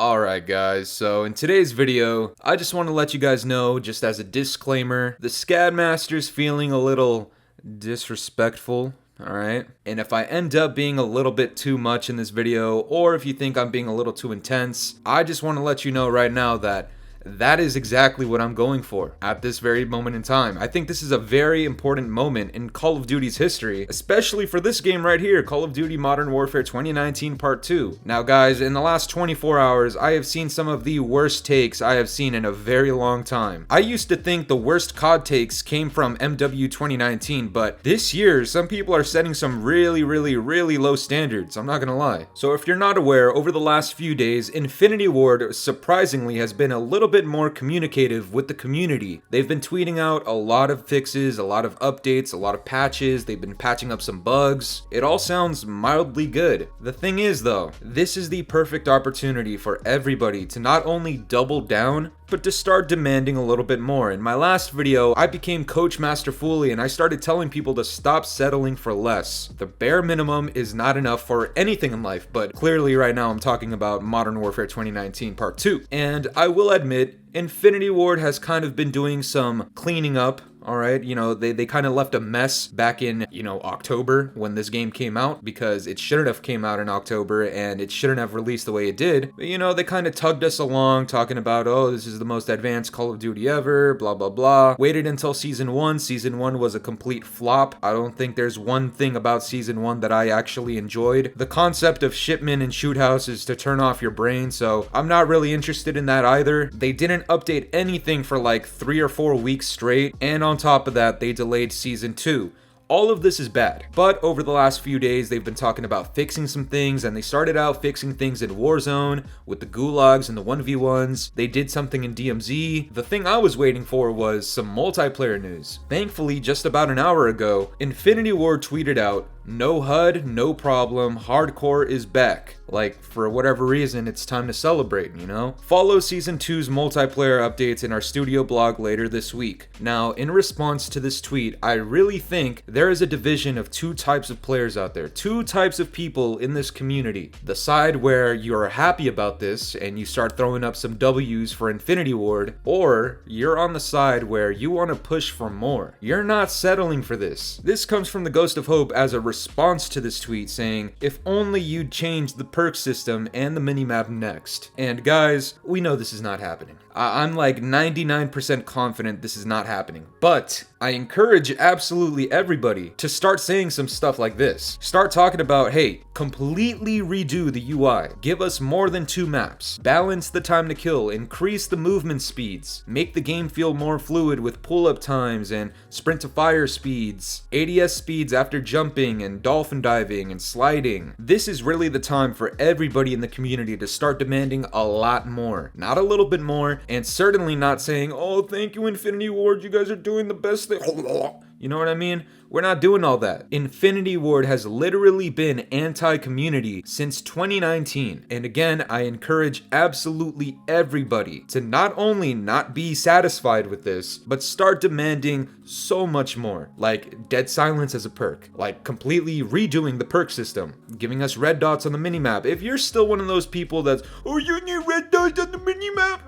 Alright guys, so in today's video, I just want to let you guys know, just as a disclaimer, the Scadmaster's feeling a little disrespectful, alright? And if I end up being a little bit too much in this video, or if you think I'm being a little too intense, I just want to let you know right now that that is exactly what I'm going for at this very moment in time. I think this is a very important moment in Call of Duty's history, especially for this game right here, Call of Duty Modern Warfare 2019 Part 2. Now guys, in the last 24 hours, I have seen some of the worst takes I have seen in a very long time. I used to think the worst COD takes came from MW 2019, but this year, some people are setting some really low standards, I'm not gonna lie. So if you're not aware, over the last few days, INFINITYWARD surprisingly has been a little bit more communicative with the community. They've been tweeting out a lot of fixes, a lot of updates, a lot of patches. They've been patching up some bugs. It all sounds mildly good. The thing is though, this is the perfect opportunity for everybody to not only double down, but to start demanding a little bit more. In my last video, I became Coach Master Fooly and I started telling people to stop settling for less. The bare minimum is not enough for anything in life, but clearly right now I'm talking about Modern Warfare 2019 Part 2. And I will admit, INFINITYWARD has kind of been doing some cleaning up. Alright, they kind of left a mess back in, October when this game came out, because it shouldn't have came out in October and it shouldn't have released the way it did. But, they kind of tugged us along talking about, oh, this is the most advanced Call of Duty ever, blah, blah, blah. Waited until Season 1. Season 1 was a complete flop. I don't think there's one thing about Season 1 that I actually enjoyed. The concept of shipment and shoot houses to turn off your brain, so I'm not really interested in that either. They didn't update anything for like 3 or 4 weeks straight, and on top of that, they delayed Season 2. All of this is bad, but over the last few days, they've been talking about fixing some things, and they started out fixing things in Warzone with the gulags and the 1v1s. They did something in DMZ. The thing I was waiting for was some multiplayer news. Thankfully, just about an hour ago, INFINITYWARD tweeted out, "No HUD, no problem, hardcore is back." Like, for whatever reason, it's time to celebrate, Follow Season 2's multiplayer updates in our studio blog later this week. Now, in response to this tweet, I really think there is a division of two types of players out there, two types of people in this community. The side where you're happy about this and you start throwing up some W's for INFINITYWARD, or you're on the side where you want to push for more. You're not settling for this. This comes from the Ghost of Hope as a response to this tweet saying, if only you'd change the perk system and the minimap next. And guys, we know this is not happening. I'm like 99% confident this is not happening, but I encourage absolutely everybody to start saying some stuff like this. Start talking about, hey, completely redo the UI, give us more than 2 maps, balance the time to kill, increase the movement speeds, make the game feel more fluid with pull-up times and sprint to fire speeds, ADS speeds after jumping and dolphin diving and sliding. This is really the time for everybody in the community to start demanding a lot more, not a little bit more, and certainly not saying, oh, thank you INFINITYWARD, you guys are doing the best thing. You know what I mean? We're not doing all that. INFINITYWARD has literally been anti-community since 2019. And again, I encourage absolutely everybody to not only not be satisfied with this, but start demanding so much more. Like dead silence as a perk, like completely redoing the perk system, giving us red dots on the minimap. If you're still one of those people that's, oh, you need red dots on the minimap,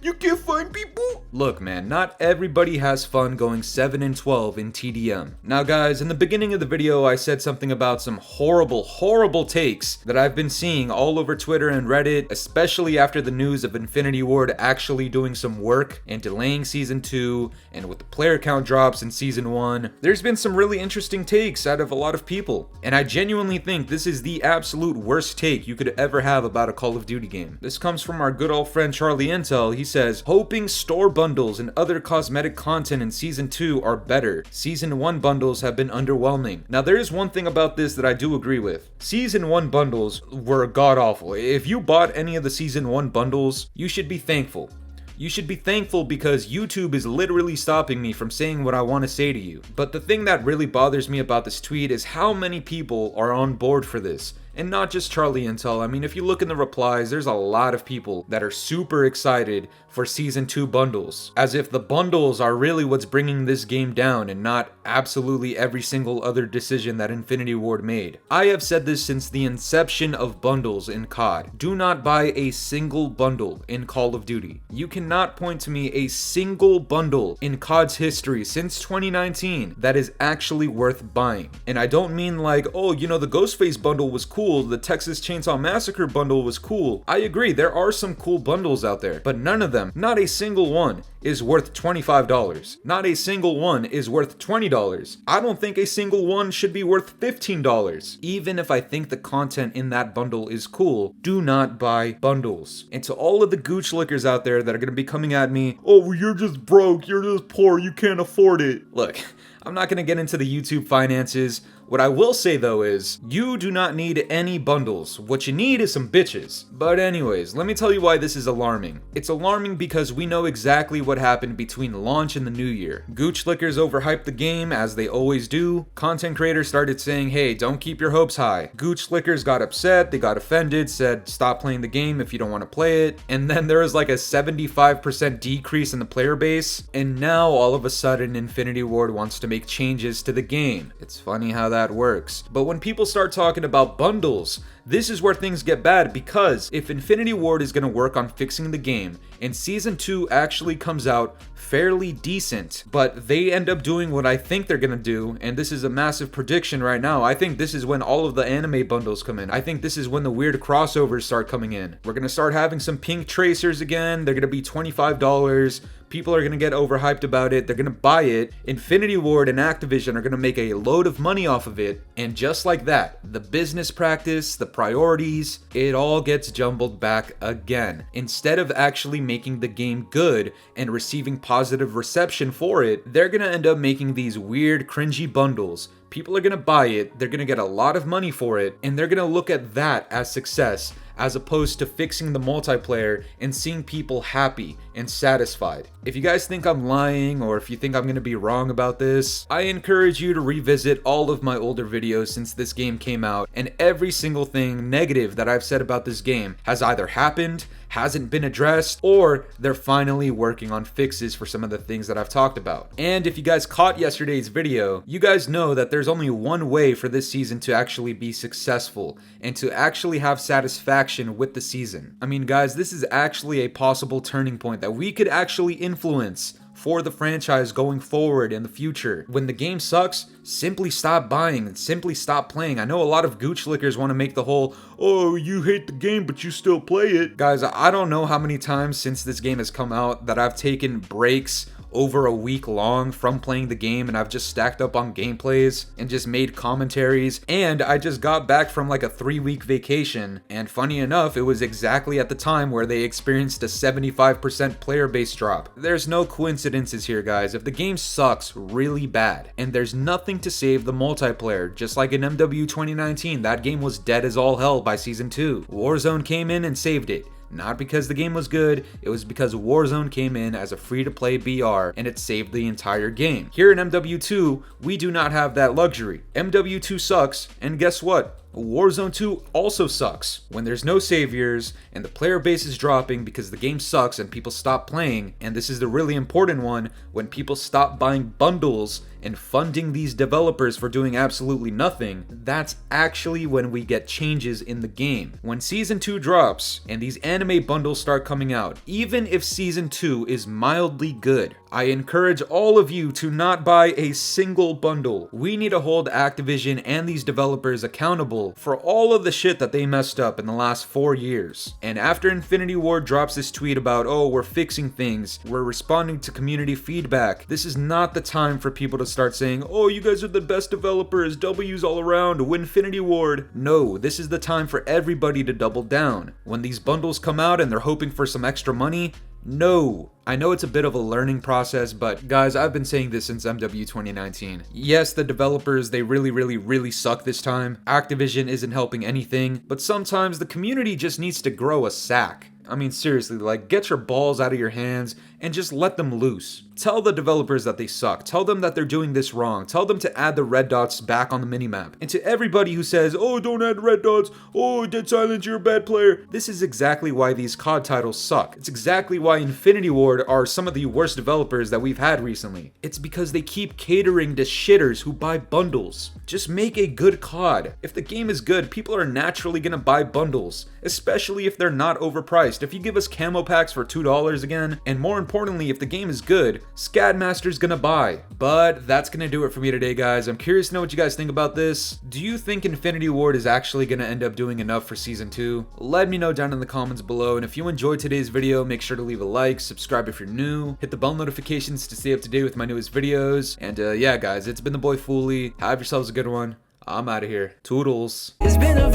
you can't find people. Look, man, not everybody has fun going 7 and 12 in TDM. Now guys, in the beginning of the video, I said something about some horrible takes that I've been seeing all over Twitter and Reddit, especially after the news of INFINITYWARD actually doing some work and delaying Season 2, and with the player count drops in Season 1. There's been some really interesting takes out of a lot of people, and I genuinely think this is the absolute worst take you could ever have about a Call of Duty game. This comes from our good old friend Charlie Intel. He says, hoping store bundles and other cosmetic content in Season 2 are better. Season 1 bundles have been underwhelming. Now there is one thing about this that I do agree with. Season 1 bundles were god-awful. If you bought any of the Season 1 bundles, you should be thankful. You should be thankful because YouTube is literally stopping me from saying what I want to say to you. But the thing that really bothers me about this tweet is how many people are on board for this. And not just Charlie Intel. I mean, if you look in the replies, there's a lot of people that are super excited for Season 2 bundles. As if the bundles are really what's bringing this game down and not absolutely every single other decision that Infinity Ward made. I have said this since the inception of bundles in COD. Do not buy a single bundle in Call of Duty. You cannot point to me a single bundle in COD's history since 2019 that is actually worth buying. And I don't mean like, oh, you know, the Ghostface bundle was cool, the Texas Chainsaw Massacre bundle was cool. I agree, there are some cool bundles out there, but none of them, not a single one, is worth $25. Not a single one is worth $20. I don't think a single one should be worth $15. Even if I think the content in that bundle is cool, do not buy bundles. And to all of the gooch lickers out there that are going to be coming at me, oh, you're just broke, you're just poor, you can't afford it. Look, I'm not going to get into the YouTube finances. What I will say though is, you do not need any bundles. What you need is some bitches. But anyways, let me tell you why this is alarming. It's alarming because we know exactly what happened between launch and the new year. Gooch lickers overhyped the game, as they always do. Content creators started saying, hey, don't keep your hopes high. Gooch lickers got upset, they got offended, said stop playing the game if you don't want to play it. And then there was like a 75% decrease in the player base. And now all of a sudden Infinity Ward wants to make changes to the game. It's funny how that works. But when people start talking about bundles, this is where things get bad, because if Infinity Ward is going to work on fixing the game and Season 2 actually comes out fairly decent, but they end up doing what I think they're going to do, and this is a massive prediction right now, I think this is when all of the anime bundles come in. I think this is when the weird crossovers start coming in. We're going to start having some pink tracers again. They're going to be $25. People are going to get overhyped about it. They're going to buy it. Infinity Ward and Activision are going to make a load of money off of it. And just like that, the business practice, the priorities, it all gets jumbled back again. Instead of actually making the game good and receiving positive reception for it, they're going to end up making these weird, cringy bundles. People are going to buy it, they're going to get a lot of money for it, and they're going to look at that as success, as opposed to fixing the multiplayer and seeing people happy and satisfied. If you guys think I'm lying, or if you think I'm going to be wrong about this, I encourage you to revisit all of my older videos since this game came out, and every single thing negative that I've said about this game has either happened, hasn't been addressed, or they're finally working on fixes for some of the things that I've talked about. And if you guys caught yesterday's video, you guys know that there's only one way for this season to actually be successful and to actually have satisfaction with the season. I mean, guys, this is actually a possible turning point that we could actually influence for the franchise going forward in the future. When the game sucks, simply stop buying and simply stop playing. I know a lot of gooch lickers want to make the whole, oh, you hate the game but you still play it. Guys, I don't know how many times since this game has come out that I've taken breaks over a week long from playing the game, and I've just stacked up on gameplays and just made commentaries. And I just got back from like a 3-week vacation, and funny enough, it was exactly at the time where they experienced a 75% player base drop. There's no coincidences here, guys. If the game sucks really bad and there's nothing to save the multiplayer, just like in MW 2019, that game was dead as all hell by Season 2. Warzone came in and saved it. Not because the game was good, it was because Warzone came in as a free-to-play BR and it saved the entire game. Here in MW2, we do not have that luxury. MW2 sucks, and guess what? Warzone 2 also sucks. When there's no saviors and the player base is dropping because the game sucks and people stop playing, and this is the really important one, when people stop buying bundles and funding these developers for doing absolutely nothing, that's actually when we get changes in the game. When Season 2 drops and these anime bundles start coming out, even if Season 2 is mildly good, I encourage all of you to not buy a single bundle. We need to hold Activision and these developers accountable for all of the shit that they messed up in the last 4 years. And after Infinity Ward drops this tweet about, oh, we're fixing things, we're responding to community feedback, this is not the time for people to start saying, oh, you guys are the best developers, W's all around, Winfinity Ward. No, this is the time for everybody to double down. When these bundles come out and they're hoping for some extra money, no. I know it's a bit of a learning process, but guys, I've been saying this since MW 2019. Yes, the developers, they really suck this time. Activision isn't helping anything, but sometimes the community just needs to grow a sack. I mean, seriously, like, get your balls out of your hands and just let them loose. Tell the developers that they suck. Tell them that they're doing this wrong. Tell them to add the red dots back on the minimap. And to everybody who says, oh, don't add red dots, oh, Dead Silence, you're a bad player, this is exactly why these COD titles suck. It's exactly why INFINITYWARD are some of the worst developers that we've had recently. It's because they keep catering to shitters who buy bundles. Just make a good COD. If the game is good, people are naturally gonna buy bundles, especially if they're not overpriced. If you give us camo packs for $2 again, and more importantly, if the game is good, Scadmaster's gonna buy. But that's gonna do it for me today, guys. I'm curious to know what you guys think about this. Do you think INFINITYWARD is actually gonna end up doing enough for Season 2? Let me know down in the comments below, and if you enjoyed today's video, make sure to leave a like, subscribe if you're new, hit the bell notifications to stay up to date with my newest videos, and yeah guys, it's been the boy Fooly. Have yourselves a good one. I'm out of here. Toodles. It's been a